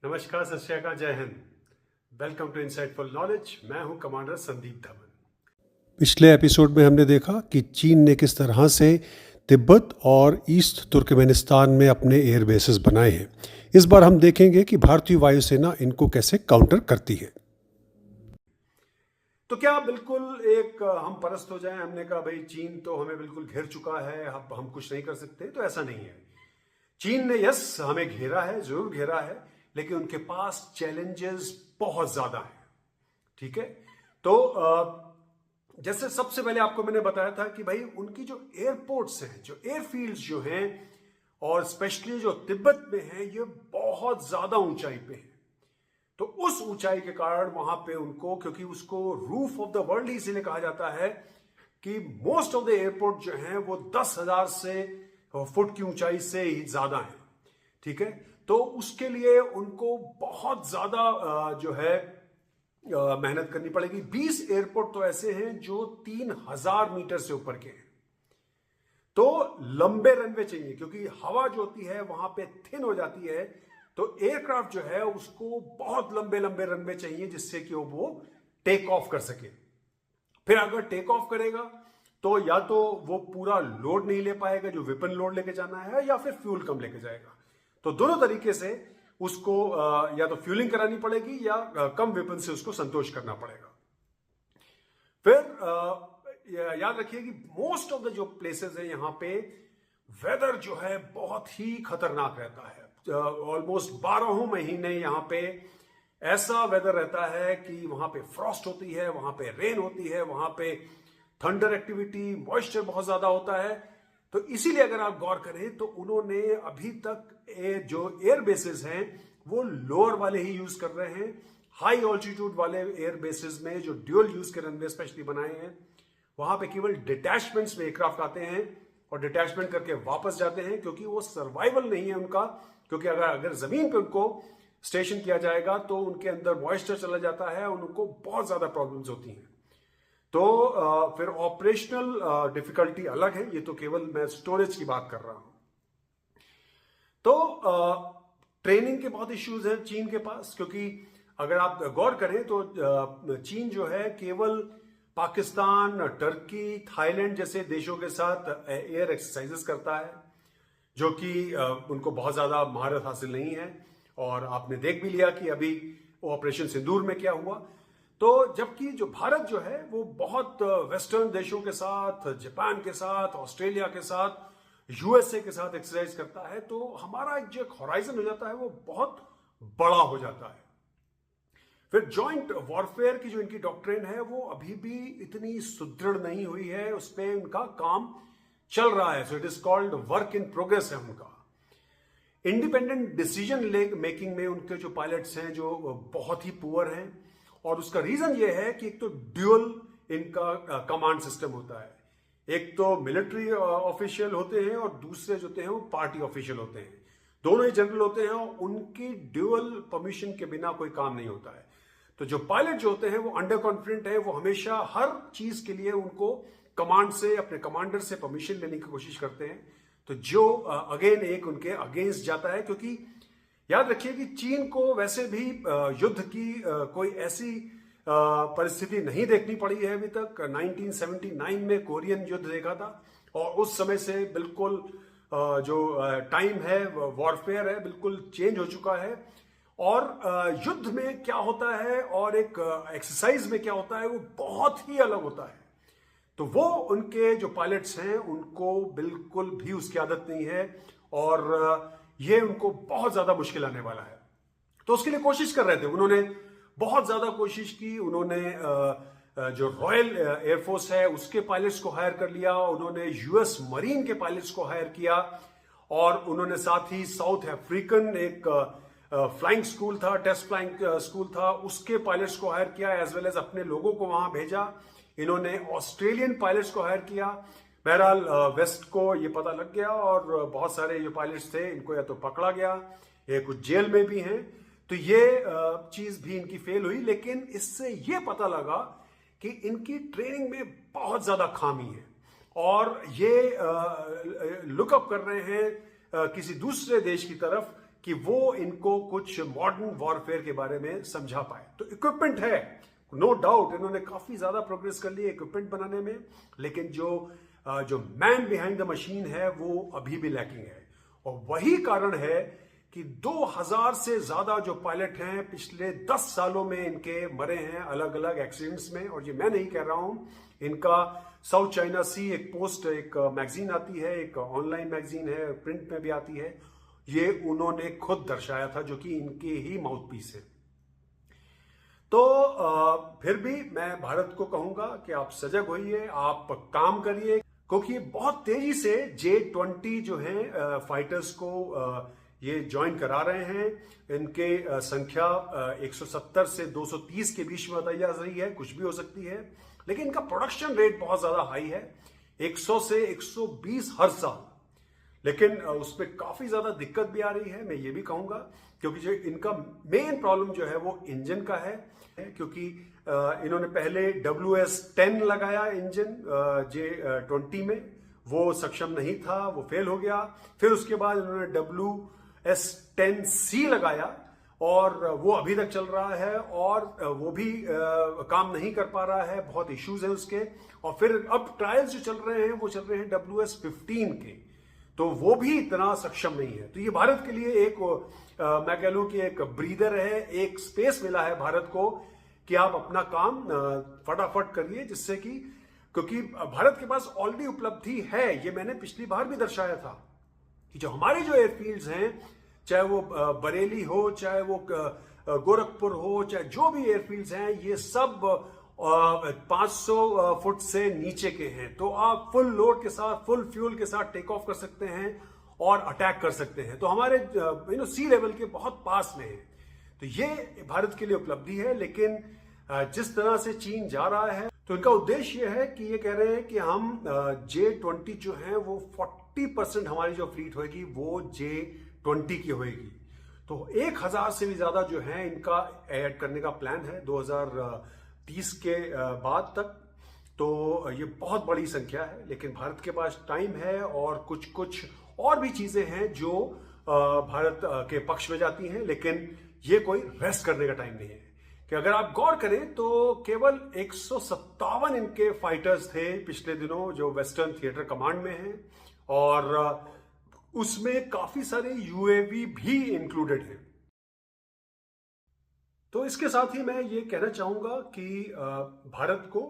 नमस्कार, सत श्री अकाल, जय Hind. Welcome to insightful knowledge. मैं हूं कमांडर संदीप धवन। पिछले एपिसोड में हमने देखा कि चीन ने किस तरह से तिब्बत और ईस्ट तुर्कमेनिस्तान में अपने एयर बेसेस बनाए हैं। इस बार हम देखेंगे कि भारतीय वायुसेना इनको कैसे काउंटर करती है। तो क्या बिल्कुल एक हम परस्त हो जाएं, हमने कहा भाई चीन तो हमें बिल्कुल घेर चुका है, अब हम कुछ नहीं कर सकते, तो ऐसा नहीं है। चीन ने यस हमें घेरा है, जरूर घेरा है, लेकिन उनके पास चैलेंजेस बहुत ज्यादा हैं। ठीक है, तो जैसे सबसे पहले आपको मैंने बताया था कि भाई उनकी जो एयरपोर्ट्स हैं, जो एयरफील्ड्स जो हैं, और स्पेशली जो तिब्बत में हैं, ये बहुत ज्यादा ऊंचाई पे हैं। तो उस ऊंचाई के कारण वहां पे उनको, क्योंकि उसको रूफ ऑफ द वर्ल्ड ही इसीलिए कहा जाता है कि मोस्ट ऑफ द एयरपोर्ट जो हैं वो 10,000 से फुट की ऊंचाई से ही ज्यादा है। ठीक है, तो उसके लिए उनको बहुत ज्यादा जो है मेहनत करनी पड़ेगी। 20 एयरपोर्ट तो ऐसे हैं जो 3,000 मीटर से ऊपर के हैं। तो लंबे रनवे चाहिए, क्योंकि हवा जो होती है वहां पे थिन हो जाती है, तो एयरक्राफ्ट जो है उसको बहुत लंबे लंबे रनवे चाहिए जिससे कि वो टेक ऑफ कर सके। फिर अगर टेक ऑफ करेगा तो या तो वो पूरा लोड नहीं ले पाएगा जो वेपन लोड लेके जाना है, या फिर फ्यूल कम लेके जाएगा। तो दोनों तरीके से उसको या तो फ्यूलिंग करानी पड़ेगी या कम वेपन से उसको संतोष करना पड़ेगा। फिर याद रखिए कि मोस्ट ऑफ द जो प्लेसेस है यहां पे वेदर जो है बहुत ही खतरनाक रहता है। ऑलमोस्ट 12 महीने यहां पे ऐसा वेदर रहता है कि वहां पे फ्रॉस्ट होती है, वहां पे रेन होती है, वहां पे थंडर एक्टिविटी, मॉइस्चर बहुत ज्यादा होता है। तो इसीलिए अगर आप गौर करें तो उन्होंने अभी तक जो एयर बेसेस हैं वो लोअर वाले ही यूज कर रहे हैं। हाई ऑल्टीट्यूड वाले एयर बेसेस में जो ड्यूअल यूज के रनवे स्पेशली बनाए हैं, वहां पे केवल डिटैचमेंट्स में एयरक्राफ्ट आते हैं और डिटैचमेंट करके वापस जाते हैं, क्योंकि वो सर्वाइवल नहीं है उनका। क्योंकि अगर जमीन पे उनको स्टेशन किया जाएगा तो उनके अंदर मॉइस्चर चला जाता है और उनको बहुत ज्यादा प्रॉब्लम्स होती हैं। तो फिर ऑपरेशनल डिफिकल्टी अलग है, ये तो केवल मैं स्टोरेज की बात कर रहा हूं। तो ट्रेनिंग के बहुत इश्यूज हैं चीन के पास, क्योंकि अगर आप गौर करें तो चीन जो है केवल पाकिस्तान, टर्की, थाईलैंड जैसे देशों के साथ एयर एक्सरसाइजेस करता है, जो कि उनको बहुत ज्यादा महारत हासिल नहीं है। और आपने देख भी लिया कि अभी ऑपरेशन सिंदूर में क्या हुआ। तो जबकि जो भारत जो है वो बहुत वेस्टर्न देशों के साथ, जापान के साथ, ऑस्ट्रेलिया के साथ, यूएसए के साथ एक्सरसाइज करता है, तो हमारा जो एक हॉराइजन हो जाता है वो बहुत बड़ा हो जाता है। फिर जॉइंट वॉरफेयर की जो इनकी डॉक्ट्रिन है वो अभी भी इतनी सुदृढ़ नहीं हुई है, उस पर उनका काम चल रहा है। So it is called work in progress है उनका। इंडिपेंडेंट डिसीजन मेकिंग में उनके जो पायलट्स हैं जो बहुत ही पुअर हैं, और उसका रीजन ये है कि एक तो ड्यूअल इनका कमांड सिस्टम होता है। एक तो मिलिट्री ऑफिशियल होते हैं और दूसरे जो होते हैं वो पार्टी ऑफिशियल होते हैं। दोनों ही जनरल होते हैं और उनकी ड्यूअल परमिशन के बिना कोई काम नहीं होता है। तो जो पायलट जो होते हैं वो अंडर कॉन्फिडेंट है, वो हमेशा हर चीज के लिए उनको कमांड से, अपने कमांडर से परमिशन लेने की कोशिश करते हैं। तो जो अगेन एक उनके अगेंस्ट जाता है, क्योंकि याद रखिए कि चीन को वैसे भी युद्ध की कोई ऐसी परिस्थिति नहीं देखनी पड़ी है अभी तक। 1979 में कोरियन युद्ध देखा था, और उस समय से बिल्कुल जो टाइम है, वॉरफेयर है, बिल्कुल चेंज हो चुका है। और युद्ध में क्या होता है और एक एक्सरसाइज में क्या होता है वो बहुत ही अलग होता है। तो वो उनके जो पायलट्स हैं उनको बिल्कुल भी उसकी आदत नहीं है, और ये उनको बहुत ज्यादा मुश्किल आने वाला है। तो उसके लिए कोशिश कर रहे थे, उन्होंने बहुत ज्यादा कोशिश की। उन्होंने जो रॉयल एयरफोर्स है उसके पायलट्स को हायर कर लिया, उन्होंने यूएस मरीन के पायलट्स को हायर किया, और उन्होंने साथ ही साउथ अफ्रीकन एक फ्लाइंग स्कूल था, टेस्ट फ्लाइंग स्कूल था, उसके पायलट्स को हायर किया, एज वेल एज अपने लोगों को वहां भेजा। इन्होंने ऑस्ट्रेलियन पायलट्स को हायर किया। बहरहाल वेस्ट को ये पता लग गया, और बहुत सारे जो पायलट्स थे इनको या तो पकड़ा गया या कुछ जेल में भी हैं। तो ये चीज भी इनकी फेल हुई। लेकिन इससे ये पता लगा कि इनकी ट्रेनिंग में बहुत ज्यादा खामी है, और ये लुकअप कर रहे हैं किसी दूसरे देश की तरफ कि वो इनको कुछ मॉडर्न वॉरफेयर के बारे में समझा पाए। तो इक्विपमेंट है, नो डाउट इन्होंने काफी ज्यादा प्रोग्रेस कर ली है इक्विपमेंट बनाने में, लेकिन जो मैन बिहाइंड द मशीन है वो अभी भी लैकिंग है। और वही कारण है कि 2000 से ज्यादा जो पायलट हैं पिछले 10 सालों में इनके मरे हैं अलग अलग एक्सीडेंट्स में। और ये मैं नहीं कह रहा हूं, इनका साउथ चाइना सी एक पोस्ट, एक मैगजीन आती है, एक ऑनलाइन मैगजीन है, प्रिंट में भी आती है, ये उन्होंने खुद दर्शाया था, जो कि इनके ही माउथपीस है। तो फिर भी मैं भारत को कहूंगा कि आप सजग होइए, आप काम करिए, क्योंकि बहुत तेजी से J-20 जो है फाइटर्स को ये ज्वाइन करा रहे हैं। इनके संख्या 170 से 230 के बीच में बताई जा रही है, कुछ भी हो सकती है, लेकिन इनका प्रोडक्शन रेट बहुत ज्यादा हाई है, 100 से 120 हर साल। लेकिन उस पर काफी ज्यादा दिक्कत भी आ रही है, मैं ये भी कहूंगा, क्योंकि जो इनका मेन प्रॉब्लम जो है वो इंजन का है, क्योंकि इन्होंने पहले WS-10 लगाया इंजन J-20 में, वो सक्षम नहीं था, वो फेल हो गया। फिर उसके बाद इन्होंने WS-10C लगाया और वो अभी तक चल रहा है, और वो भी काम नहीं कर पा रहा है, बहुत इश्यूज हैं उसके। और फिर अब ट्रायल्स जो चल रहे हैं वो चल रहे हैं WS-15 के, तो वो भी इतना सक्षम नहीं है। तो ये भारत के लिए एक मैं कह लूं कि एक ब्रीदर है, एक स्पेस मिला है भारत को कि आप अपना काम फटाफट करिए, जिससे कि, क्योंकि भारत के पास ऑलरेडी उपलब्धि है, ये मैंने पिछली बार भी दर्शाया था कि जो हमारे जो एयरफील्ड्स हैं, चाहे वो बरेली हो, चाहे वो गोरखपुर हो, चाहे जो भी एयरफील्ड्स हैं, ये सब 500 फुट से नीचे के हैं। तो आप फुल लोड के साथ, फुल फ्यूल के साथ टेक ऑफ कर सकते हैं और अटैक कर सकते हैं। तो हमारे सी लेवल के बहुत पास में है। तो ये भारत के लिए उपलब्धि है, लेकिन जिस तरह से चीन जा रहा है, तो इनका उद्देश्य ये है कि ये कह रहे हैं कि हम J-20 जो है वो 40% हमारी जो फ्लीट होगी वो J-20 की होगी। तो 1000 से भी ज्यादा जो है इनका ऐड करने का प्लान है 2030 के बाद तक। तो ये बहुत बड़ी संख्या है, लेकिन भारत के पास टाइम है और कुछ और भी चीजें हैं जो भारत के पक्ष में जाती हैं, लेकिन ये कोई रेस्ट करने का टाइम नहीं है। कि अगर आप गौर करें तो केवल 157 इनके फाइटर्स थे पिछले दिनों जो वेस्टर्न थिएटर कमांड में हैं, और उसमें काफी सारे UAV भी इंक्लूडेड हैं। तो इसके साथ ही मैं ये कहना चाहूंगा कि भारत को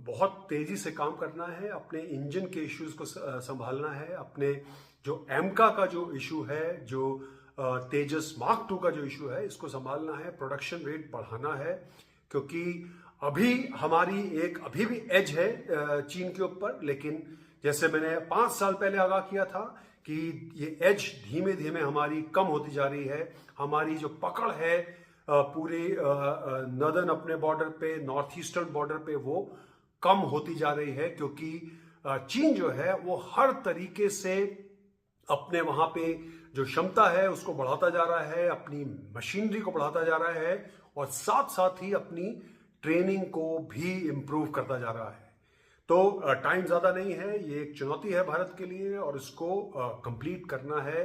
बहुत तेजी से काम करना है, अपने इंजन के इश्यूज को संभालना है, अपने जो एमका का जो इशू है, जो तेजस मार्क 2 का जो इशू है, इसको संभालना है, प्रोडक्शन रेट बढ़ाना है, क्योंकि अभी हमारी अभी भी एज है चीन के ऊपर। लेकिन जैसे मैंने 5 साल पहले आगाह किया था कि ये एज धीमे धीमे हमारी कम होती जा रही है। हमारी जो पकड़ है पूरे नॉर्दर्न अपने बॉर्डर पे, नॉर्थ ईस्टर्न बॉर्डर पे, वो कम होती जा रही है, क्योंकि चीन जो है वो हर तरीके से अपने वहां पे जो क्षमता है उसको बढ़ाता जा रहा है, अपनी मशीनरी को बढ़ाता जा रहा है, और साथ साथ ही अपनी ट्रेनिंग को भी इंप्रूव करता जा रहा है। तो टाइम ज्यादा नहीं है, ये एक चुनौती है भारत के लिए, और इसको कंप्लीट करना है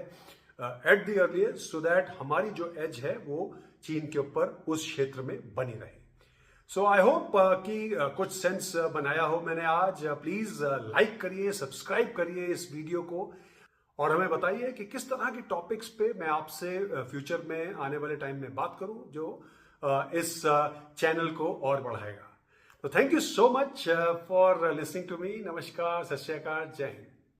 at the earliest, so that हमारी जो एज है वो चीन के ऊपर उस क्षेत्र में बनी रहे। सो आई होप कि कुछ सेंस बनाया हो मैंने आज। प्लीज लाइक करिए, सब्सक्राइब करिए इस वीडियो को, और हमें बताइए कि किस तरह की टॉपिक्स पे मैं आपसे फ्यूचर में आने वाले टाइम में बात करूं, जो इस चैनल को और बढ़ाएगा। तो thank you so much for listening to me. नमस्कार, सत श्री अकाल, जय हिंद।